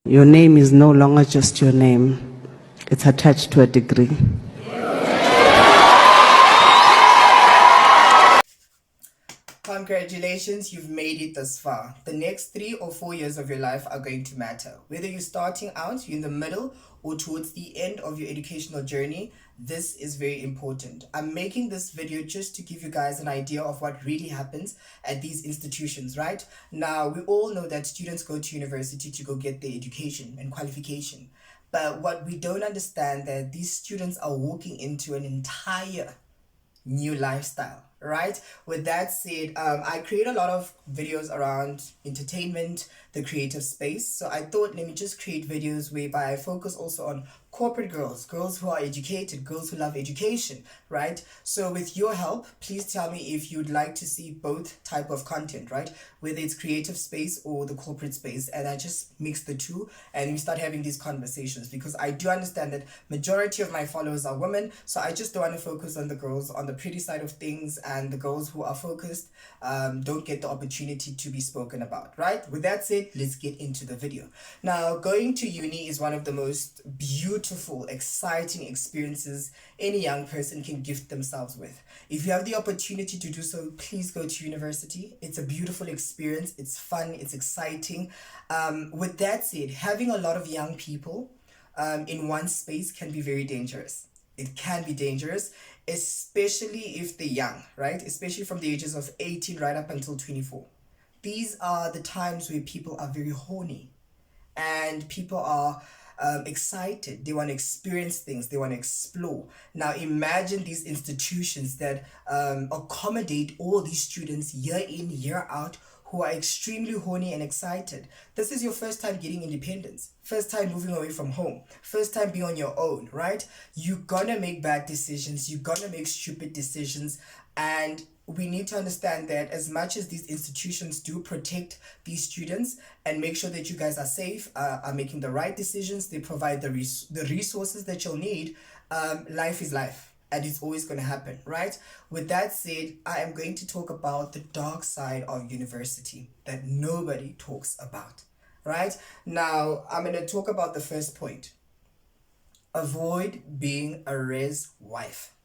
Your name is no longer just your name. It's attached to a degree. Congratulations, you've made it this far. The next 3 or 4 years of your life are going to matter. Whether you're starting out, you're in the middle, or towards the end of your educational journey, this is very important. I'm making this video just to give you guys an idea of what really happens at these institutions, right? Now, we all know that students go to university to go get their education and qualification. But what we don't understand that these students are walking into an entire new lifestyle, right? With that said, I create a lot of videos around entertainment, the creative space. So I thought, let me just create videos whereby I focus also on corporate girls, girls who are educated, girls who love education, right? So with your help, please tell me if you'd like to see both type of content, right? Whether it's creative space or the corporate space. And I just mix the two and we start having these conversations, because I do understand that majority of my followers are women. So I just don't want to focus on the girls on the pretty side of things, and the girls who are focused don't get the opportunity to be spoken about, right? With that said, let's get into the video. Now, going to uni is one of the most beautiful, exciting experiences any young person can gift themselves with. If you have the opportunity to do so, please go to university. It's a beautiful experience. It's fun. It's exciting. With that said, having a lot of young people in one space can be very dangerous. It can be dangerous, especially if they're young, right? Especially from the ages of 18 right up until 24. These are the times where people are very horny and people are excited. They want to experience things. They want to explore. Now, imagine these institutions that accommodate all these students year in, year out, who are extremely horny and excited. This is your first time getting independence, first time moving away from home, first time being on your own, right? You're gonna make bad decisions, you're gonna make stupid decisions, and we need to understand that as much as these institutions do protect these students and make sure that you guys are safe, are making the right decisions, they provide the resources that you'll need, life is life. And it's always going to happen, right? With that said, I am going to talk about the dark side of university that nobody talks about, right? Now, I'm going to talk about the first point. Avoid being a res wife.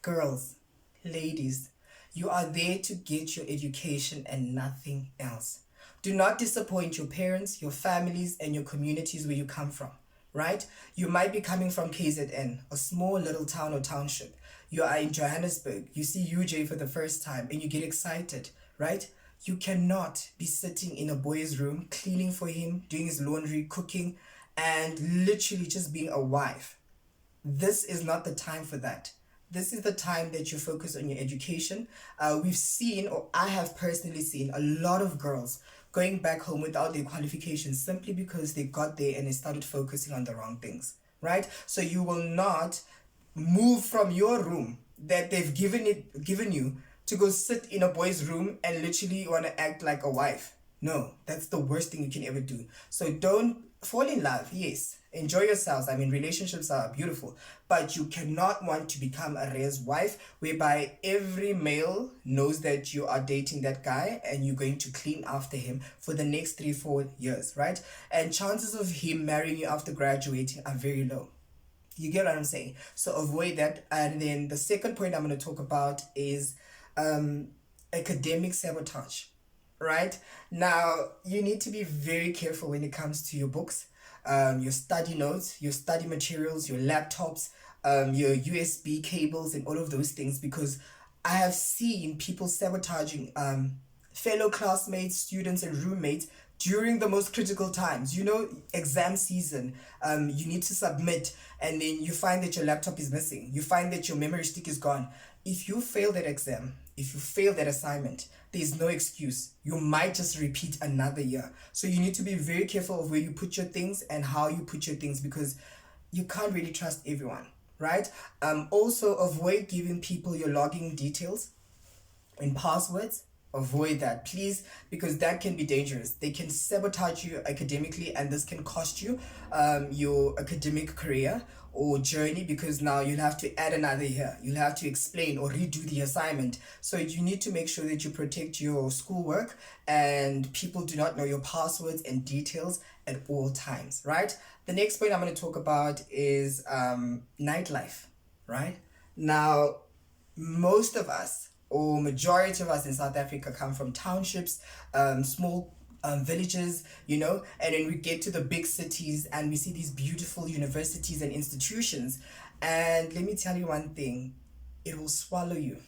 Girls, ladies, you are there to get your education and nothing else. Do not disappoint your parents, your families, and your communities where you come from. Right? You might be coming from KZN, a small little town or township. You are in Johannesburg. You see UJ for the first time and you get excited, right? You cannot be sitting in a boy's room, cleaning for him, doing his laundry, cooking, and literally just being a wife. This is not the time for that. This is the time that you focus on your education. We've seen, or I have personally seen, a lot of girls going back home without their qualifications simply because they got there and they started focusing on the wrong things, right? So you will not move from your room that they've given you to go sit in a boy's room and literally want to act like a wife. No, that's the worst thing you can ever do. So don't fall in love. Yes, enjoy yourselves. I mean, relationships are beautiful, but you cannot want to become a res wife whereby every male knows that you are dating that guy and you're going to clean after him for the next 3-4 years, right? And chances of him marrying you after graduating are very low. You get what I'm saying? So avoid that. And then the second point I'm going to talk about is academic sabotage. Right? Now, you need to be very careful when it comes to your books, your study notes, your study materials, your laptops, your USB cables, and all of those things, because I have seen people sabotaging fellow classmates, students, and roommates during the most critical times. You know, exam season, you need to submit, and then you find that your laptop is missing. You find that your memory stick is gone. If you fail that exam, if you fail that assignment, there's no excuse. You might just repeat another year. So you need to be very careful of where you put your things and how you put your things, because you can't really trust everyone, right? Also, avoid giving people your login details and passwords. Avoid that, please, because that can be dangerous. They can sabotage you academically, and this can cost you your academic career or journey, because now you'll have to add another year. You'll have to explain or redo the assignment. So you need to make sure that you protect your schoolwork and people do not know your passwords and details at all times, right? The next point I'm going to talk about is nightlife, right? Now, most of us, or majority of us in South Africa, come from townships, small villages, you know, and then we get to the big cities and we see these beautiful universities and institutions. And let me tell you one thing, it will swallow you,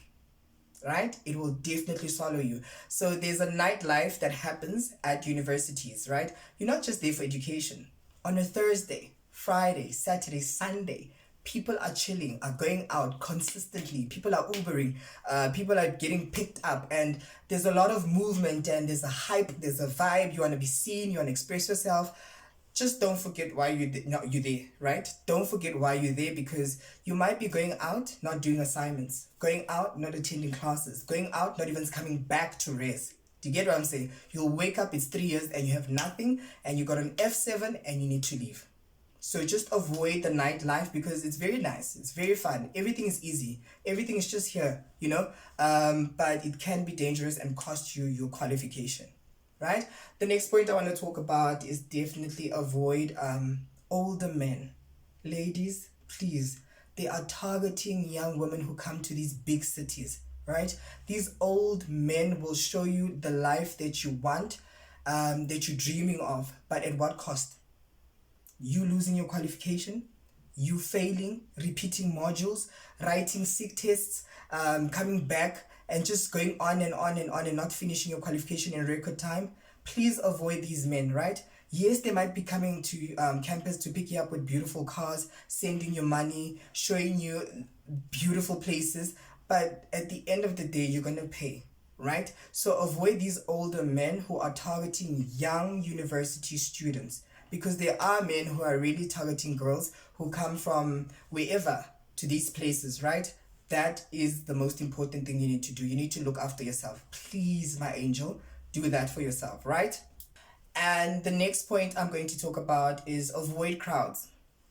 right? It will definitely swallow you. So there's a nightlife that happens at universities, right? You're not just there for education. On a Thursday, Friday, Saturday, Sunday, people are chilling, are going out consistently. People are Ubering, people are getting picked up, and there's a lot of movement and there's a hype, there's a vibe. You want to be seen, you want to express yourself. Just don't forget why you're there, right? Don't forget why you're there, because you might be going out not doing assignments, going out not attending classes, going out not even coming back to rest. Do you get what I'm saying? You'll wake up, it's 3 years and you have nothing, and you got an F7 and you need to leave. So just avoid the nightlife, because it's very nice, it's very fun, everything is easy, everything is just here, you know. But it can be dangerous and cost you your qualification, right? The next point I want to talk about is definitely avoid older men. Ladies, please, they are targeting young women who come to these big cities, right? These old men will show you the life that you want, that you're dreaming of, but at what cost? You losing your qualification, you failing, repeating modules, writing sick tests, coming back and just going on and on and on and not finishing your qualification in record time. Please avoid these men, right? Yes, they might be coming to campus to pick you up with beautiful cars, sending you money, showing you beautiful places, but at the end of the day, you're going to pay, right? So avoid these older men who are targeting young university students, because there are men who are really targeting girls who come from wherever to these places, right? That is the most important thing you need to do. You need to look after yourself. Please, my angel, do that for yourself, right? And the next point I'm going to talk about is avoid crowds.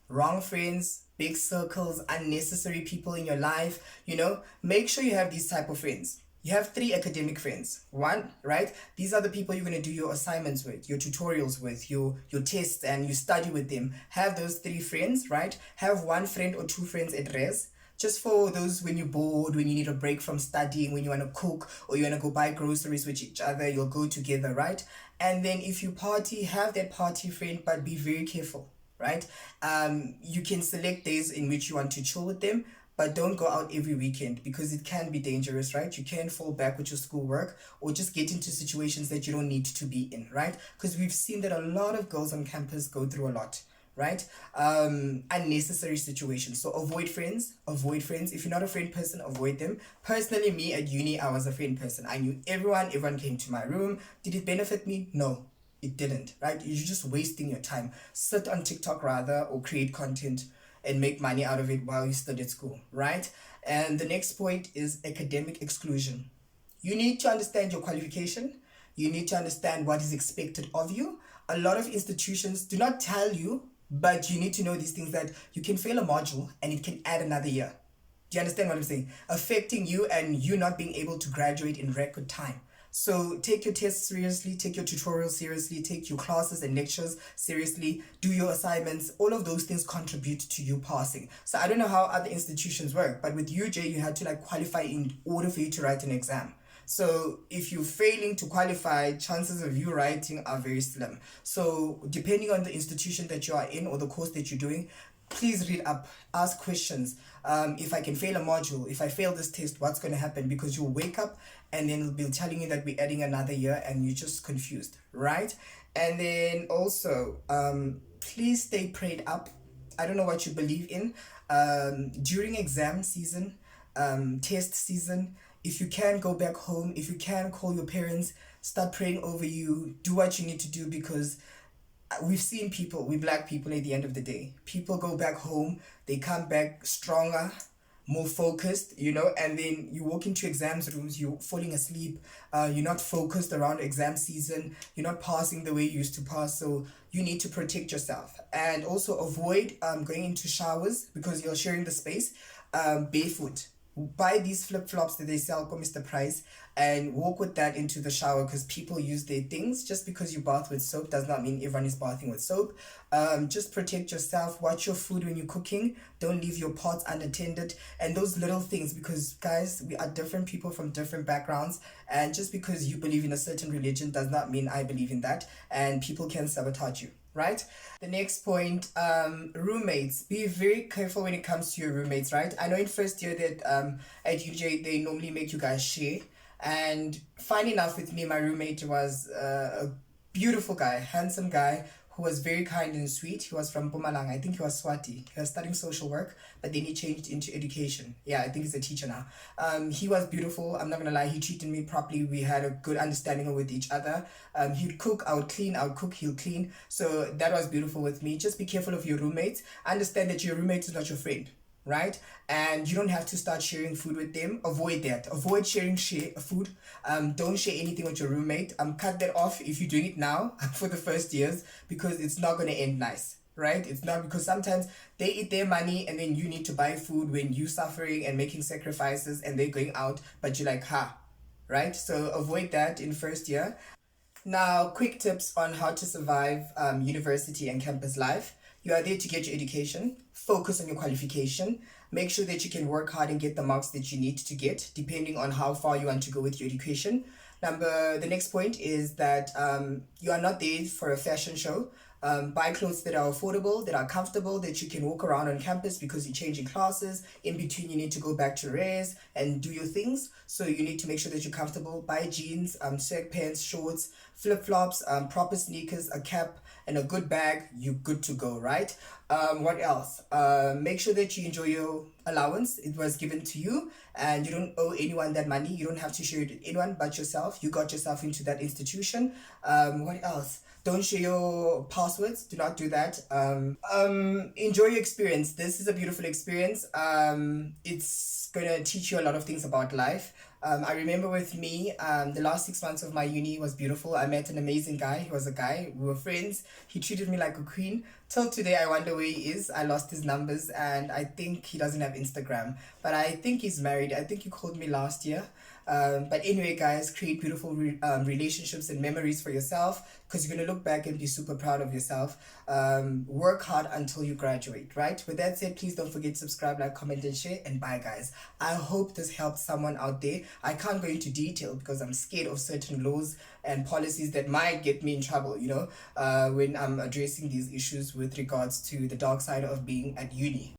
Wrong friends, big circles, unnecessary people in your life, you know. Make sure you have these type of friends. You have 3 academic friends. 1, right? These are the people you're going to do your assignments with, your tutorials with, your tests, and you study with them. Have those 3 friends, right? Have 1 friend or 2 friends at res. Just for those when you're bored, when you need a break from studying, when you want to cook or you want to go buy groceries with each other, you'll go together, right? And then if you party, have that party friend, but be very careful, right? You can select days in which you want to chill with them, but don't go out every weekend, because it can be dangerous, right? You can fall back with your schoolwork or just get into situations that you don't need to be in, right? Because we've seen that a lot of girls on campus go through a lot, right? Unnecessary situations. So avoid friends, avoid friends. If you're not a friend person, avoid them. Personally, me at uni, I was a friend person. I knew everyone came to my room. Did it benefit me? No, it didn't, right? You're just wasting your time. Sit on TikTok rather, or create content and make money out of it while you study at school, right? And the next point is academic exclusion. You need to understand your qualification. You need to understand what is expected of you. A lot of institutions do not tell you, but you need to know these things, that you can fail a module and it can add another year. Do you understand what I'm saying? Affecting you and you not being able to graduate in record time. So take your tests seriously, take your tutorials seriously, take your classes and lectures seriously, do your assignments. All of those things contribute to you passing. So I don't know how other institutions work, but with UJ, you had to qualify in order for you to write an exam. So if you're failing to qualify, chances of you writing are very slim. So depending on the institution that you are in or the course that you're doing, please read up, ask questions. If I can fail a module, if I fail this test, what's going to happen? Because you'll wake up and then it'll be telling you that we're adding another year and you're just confused, right? And then also, please stay prayed up. I don't know what you believe in. During exam season, test season, if you can go back home, if you can call your parents, start praying over you, do what you need to do, because we've seen people, we black people at the end of the day, people go back home, they come back stronger, more focused, you know, and then you walk into exams rooms, you're falling asleep, you're not focused around exam season, you're not passing the way you used to pass. So you need to protect yourself, and also avoid going into showers because you're sharing the space barefoot. Buy these flip-flops that they sell for Mr. Price. and walk with that into the shower, because people use their things. Just because you bath with soap does not mean everyone is bathing with soap. Just protect yourself, watch your food when you're cooking, don't leave your pots unattended, and those little things, because guys, we are different people from different backgrounds, and just because you believe in a certain religion does not mean I believe in that, and people can sabotage you, right? The next point, roommates. Be very careful when it comes to your roommates, right? I know in first year that at UJ they normally make you guys share, and fine enough with me, my roommate was a beautiful guy, handsome guy, who was very kind and sweet. He was from Pumalanga. I think he was Swati. He was studying social work, but then he changed into education. Yeah, I think he's a teacher now. He was beautiful. I'm not gonna lie. He treated me properly. We had a good understanding with each other. He'd cook, I would clean. I would cook, he'll clean. So that was beautiful with me. Just be careful of your roommates. Understand that your roommate is not your friend, right? And you don't have to start sharing food with them. Avoid that. Avoid sharing food. Don't share anything with your roommate. Cut that off if you're doing it now for the first years, because it's not going to end nice, right? It's not, because sometimes they eat their money and then you need to buy food when you're suffering and making sacrifices and they're going out, but you're like, ha, right? So avoid that in first year. Now, quick tips on how to survive university and campus life. You are there to get your education, focus on your qualification, make sure that you can work hard and get the marks that you need to get, depending on how far you want to go with your education. The next point is that you are not there for a fashion show. Buy clothes that are affordable, that are comfortable, that you can walk around on campus, because you're changing classes. In between, you need to go back to res and do your things. So you need to make sure that you're comfortable. Buy jeans, sweatpants, shorts, flip-flops, proper sneakers, a cap, and a good bag. You're good to go, right? What else? Make sure that you enjoy your allowance. It was given to you, and you don't owe anyone that money. You don't have to share it with anyone but yourself. You got yourself into that institution. What else? Don't share your passwords. Do not do that. Enjoy your experience. This is a beautiful experience. It's gonna teach you a lot of things about life. I remember with me, the last 6 months of my uni was beautiful. I met an amazing guy. He was a guy. We were friends. He treated me like a queen. Till today, I wonder where he is. I lost his numbers, and I think he doesn't have Instagram. But I think he's married. I think he called me last year. But anyway, guys, create beautiful relationships and memories for yourself, because you're going to look back and be super proud of yourself. Work hard until you graduate, right? With that said, please don't forget to subscribe, like, comment, and share. And bye, guys. I hope this helps someone out there. I can't go into detail because I'm scared of certain laws and policies that might get me in trouble, when I'm addressing these issues with regards to the dark side of being at uni.